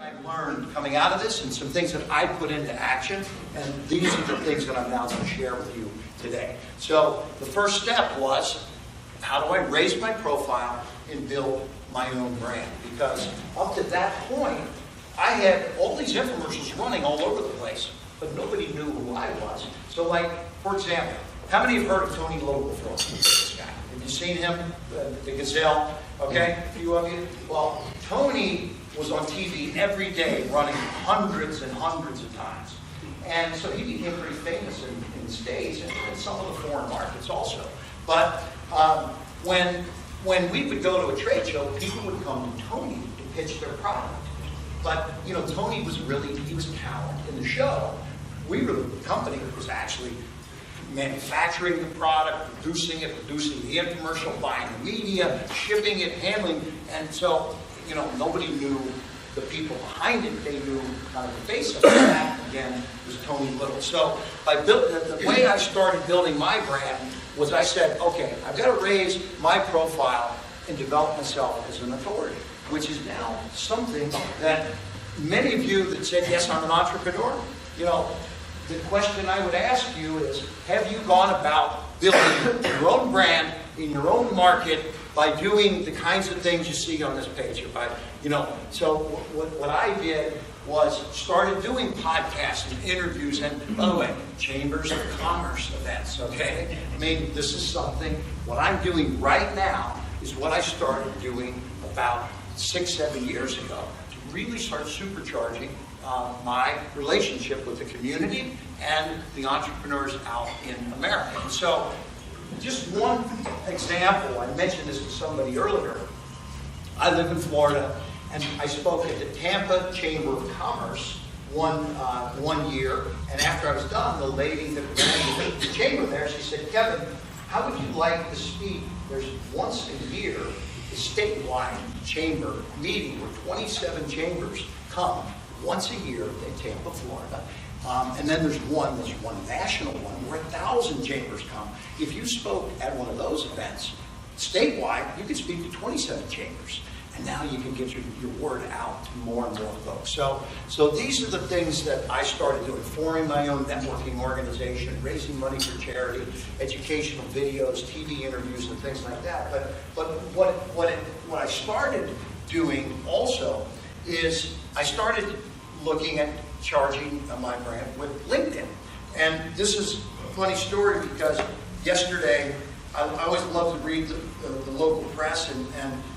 I've learned coming out of this and some things that I put into action, and these are the things that I'm now going to share with you today. So the first step was, how do I raise my profile and build my own brand? Because up to that point, I had all these infomercials running all over the place, but nobody knew who I was. So like, for example, how many have heard of Tony Logan before? This guy. Have you seen him? The Gazelle? Okay, a few of you? Well, Tony was on TV every day running hundreds and hundreds of times. And so he became pretty famous in the States and in some of the foreign markets also. But when we would go to a trade show, people would come to Tony to pitch their product. But, you know, Tony was he was talent in the show. We were the company that was actually manufacturing the product, producing the infomercial, buying the media, shipping it, handling, and so, you know, nobody knew the people behind it. They knew kind of the face of that, again, was Tony Little. So the way I started building my brand was I said, okay, I've got to raise my profile and develop myself as an authority, which is now something that many of you that said, yes, I'm an entrepreneur, you know, the question I would ask you is, have you gone about building your own brand in your own market by doing the kinds of things you see on this page? So what I did was started doing podcasts and interviews, and by the way, chambers of commerce events, okay? I mean, this is something, what I'm doing right now is what I started doing about 6-7 years ago to really start supercharging my relationship with the community and the entrepreneurs out in America. And so, just one example, I mentioned this to somebody earlier. I live in Florida, and I spoke at the Tampa Chamber of Commerce one year, and after I was done, the lady that ran the chamber there, she said, Kevin, how would you like to speak? There's once a year, a statewide chamber meeting where 27 chambers come once a year in Tampa, Florida. And then there's one national one where 1,000 chambers come. If you spoke at one of those events, statewide, you could speak to 27 chambers. And now you can get your word out to more and more folks. So these are the things that I started doing, forming my own networking organization, raising money for charity, educational videos, TV interviews, and things like that. But what I started doing also is I started looking at charging my brand with LinkedIn. And this is a funny story because yesterday, I always love to read the local press, and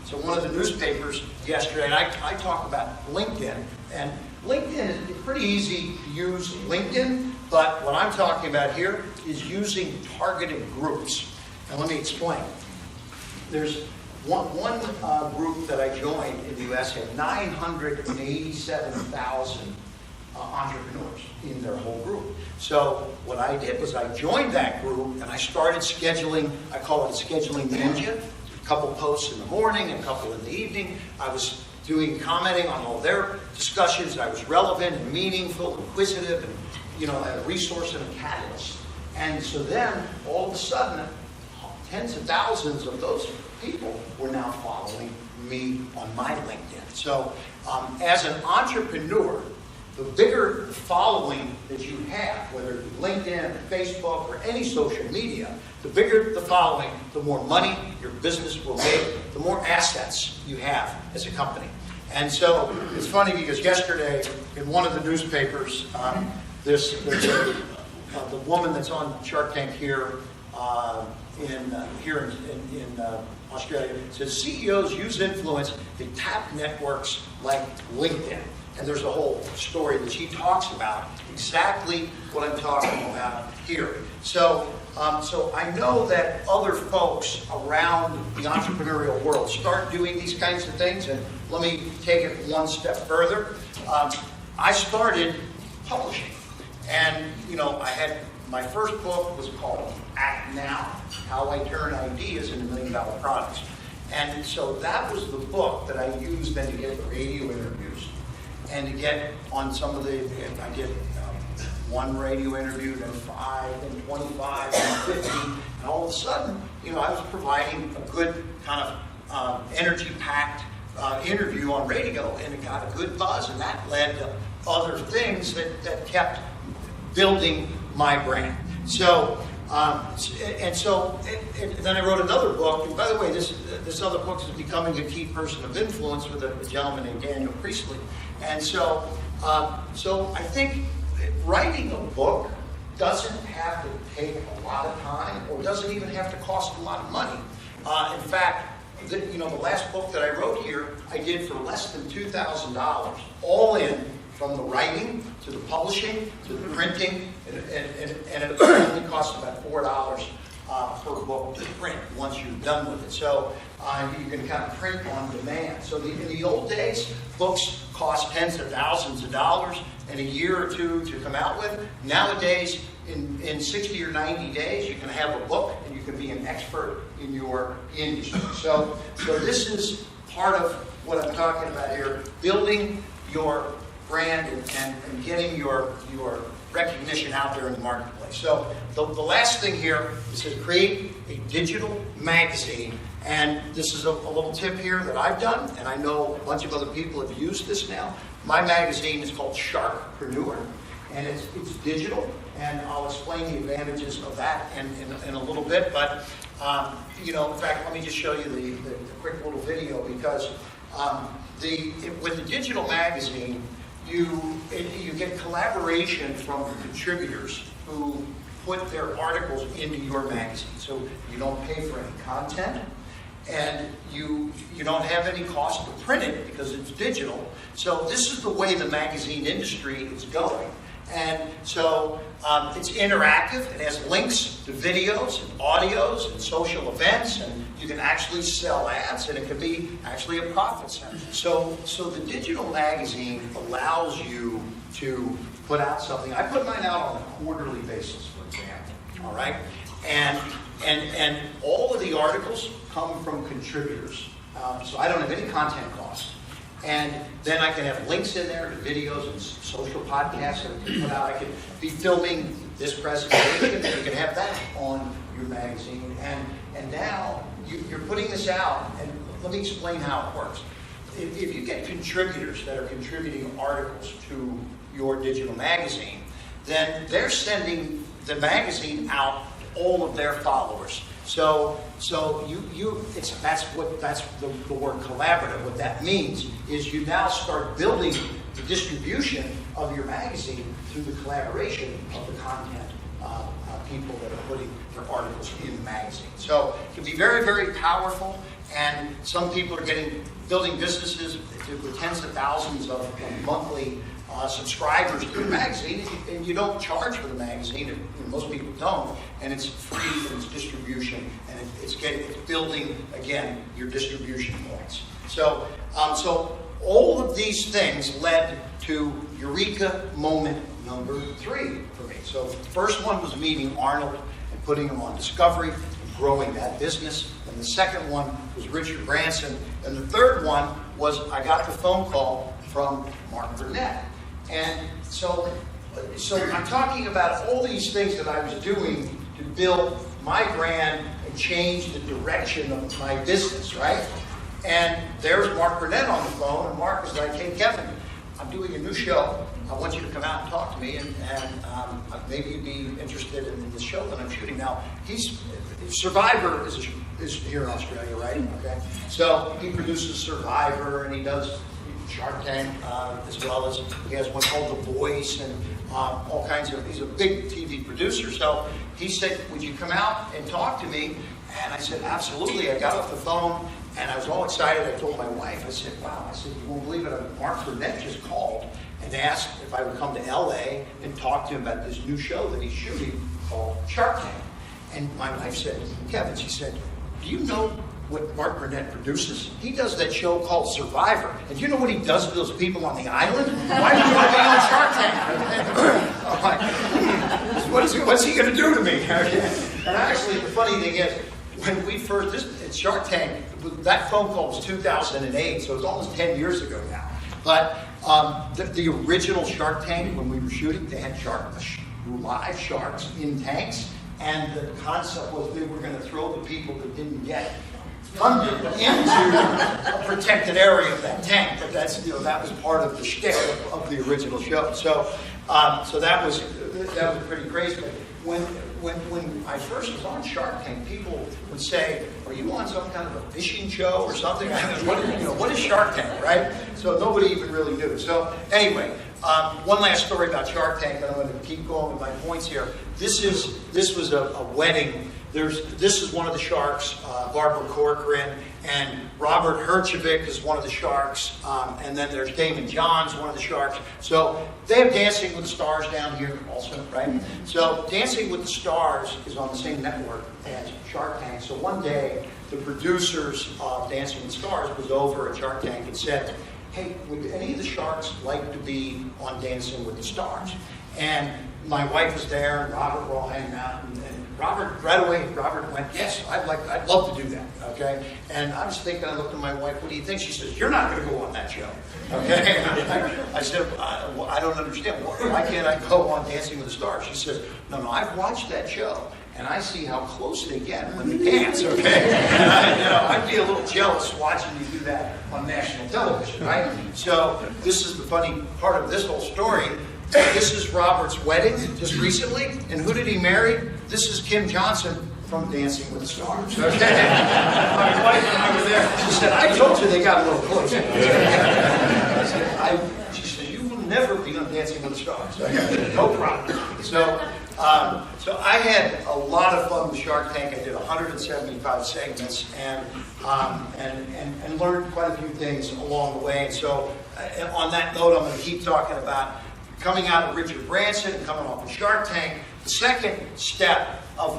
so one of the newspapers yesterday, and I talk about LinkedIn, and LinkedIn is pretty easy to use LinkedIn, but what I'm talking about here is using targeted groups. And let me explain. There's one group that I joined in the U.S. had 987,000 entrepreneurs in their whole group. So what I did was I joined that group and I started scheduling, I call it a scheduling ninja, a couple posts in the morning, a couple in the evening. I was commenting on all their discussions. I was relevant and meaningful, inquisitive, and a resource and a catalyst. And so then all of a sudden, tens of thousands of those people were now following me on my LinkedIn. So as an entrepreneur, the bigger the following that you have, whether it be LinkedIn, or Facebook, or any social media, the bigger the following, the more money your business will make, the more assets you have as a company. And so it's funny because yesterday in one of the newspapers, the woman that's on Shark Tank here in Australia says CEOs use influence to tap networks like LinkedIn. And there's a whole story that she talks about exactly what I'm talking about here. So I know that other folks around the entrepreneurial world start doing these kinds of things, and let me take it one step further. I started publishing, and I had my first book was called Act Now: How I Turn Ideas into $1 Million Products. And so that was the book that I used then to get the radio interviews and to get on some of I did one radio interview, then 5, then 25, then 50, and all of a sudden, I was providing a good kind of energy-packed interview on radio, and it got a good buzz, and that led to other things that kept building my brand. So, and then I wrote another book. And by the way, this other book is Becoming a Key Person of Influence with a gentleman named Daniel Priestley. And so I think writing a book doesn't have to take a lot of time, or doesn't even have to cost a lot of money. In fact, the last book that I wrote here, I did for less than $2,000, all in, from the writing to the publishing to the printing, and it only costs about $4 per book to print once you're done with it. So you can kind of print on demand. So in the old days, books cost tens of thousands of dollars and a year or two to come out with. Nowadays, in 60 or 90 days, you can have a book and you can be an expert in your industry. So this is part of what I'm talking about here, building your brand and getting your recognition out there in the marketplace. So the last thing here is to create a digital magazine. And this is a little tip here that I've done, and I know a bunch of other people have used this now. My magazine is called Sharkpreneur, and it's digital, and I'll explain the advantages of that in a little bit. But in fact, let me just show you the quick little video, because with the digital magazine, you get collaboration from contributors who put their articles into your magazine. So you don't pay for any content, and you don't have any cost to print it because it's digital. So this is the way the magazine industry is going. And so it's interactive. It has links to videos and audios and social events, and you can actually sell ads, and it can be actually a profit center. So the digital magazine allows you to put out something. I put mine out on a quarterly basis, for example. All right, and all of the articles come from contributors. So I don't have any content cost. And then I can have links in there to videos and social podcasts that I can put out. I can be filming this presentation, and you can have that on your magazine. And now you're putting this out, and let me explain how it works. If you get contributors that are contributing articles to your digital magazine, then they're sending the magazine out to all of their followers. So that's the word collaborative. What that means is you now start building the distribution of your magazine through the collaboration of the content people that are putting their articles in the magazine. So it can be very, very powerful, and some people are building businesses with tens of thousands of monthly subscribers to the magazine, and you don't charge for the magazine, and most people don't, and it's free for its distribution, and it's building, again, your distribution points. So all of these things led to Eureka moment number 3 for me. So the first one was meeting Arnold and putting him on Discovery and growing that business. And the second one was Richard Branson. And the third one was I got the phone call from Mark Burnett. And so I'm talking about all these things that I was doing to build my brand and change the direction of my business, right? And there's Mark Burnett on the phone, and Mark is like, hey, Kevin, I'm doing a new show. I want you to come out and talk to me, and maybe you'd be interested in the show that I'm shooting. Now, Survivor is here in Australia, right? Okay. So he produces Survivor, and he does Shark Tank, as well as he has one called The Voice, and all kinds of, he's a big TV producer. So he said, would you come out and talk to me? And I said, absolutely. I got off the phone, and I was all excited. I told my wife, I said, wow, I said, you won't believe it, Mark Burnett just called and asked if I would come to LA and talk to him about this new show that he's shooting called Shark Tank. And my wife said, Kevin, she said, do you know what Mark Burnett produces? He does that show called Survivor. And do you know what he does to those people on the island? Why do you want to be on Shark Tank? What's he going to do to me? And actually, the funny thing is, when we first, at Shark Tank, that phone call was 2008, so it's almost 10 years ago now. But the original Shark Tank, when we were shooting, they had live sharks in tanks, and the concept was we were going to throw the people that didn't get funded into a protected area of that tank. But that's, that was part of the shtick of the original show. So, so that was pretty crazy. But when I first was on Shark Tank, people would say, "Are you on some kind of a fishing show or something?" What is Shark Tank, right? So nobody even really knew. So anyway, one last story about Shark Tank, and I'm going to keep going with my points here. This was a wedding. This is one of the sharks, Barbara Corcoran, and Robert Herjavec is one of the sharks, and then there's Damon Johns, one of the sharks. So they have Dancing with the Stars down here also, right? So Dancing with the Stars is on the same network as Shark Tank. So one day, the producers of Dancing with the Stars was over at Shark Tank and said, "Hey, would any of the sharks like to be on Dancing with the Stars?" And my wife was there, and Robert were all hanging out, and Robert, right away, Robert went, "Yes, I'd love to do that," okay? And I was thinking, I looked at my wife, "What do you think?" She says, "You're not going to go on that show," okay? I said, I don't understand. Why can't I go on Dancing with the Stars? She says, No, I've watched that show, and I see how close they get when they dance, okay? And I'd be a little jealous watching you do that on national television, right? So this is the funny part of this whole story. This is Robert's wedding just recently, and who did he marry? This is Kim Johnson from Dancing with the Stars. Okay? My wife and I were there. She said, "I told you they got a little close." She said, "You will never be on Dancing with the Stars." No problem. So I had a lot of fun with Shark Tank. I did 175 segments and learned quite a few things along the way. And so on that note, I'm going to keep talking about coming out of Richard Branson and coming off of Shark Tank. The second step of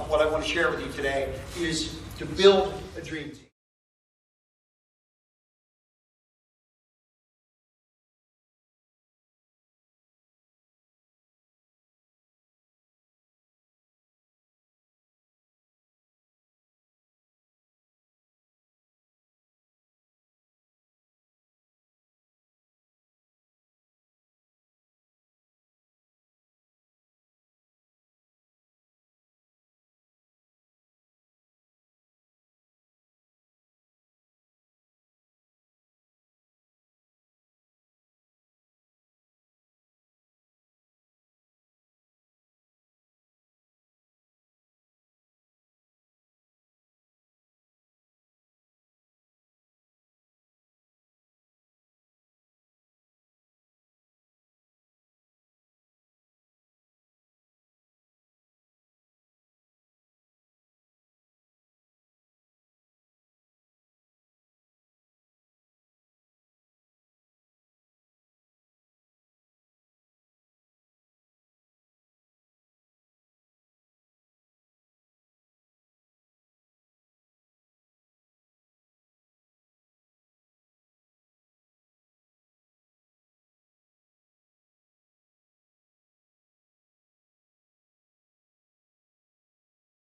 what I want to share with you today is to build a dream team.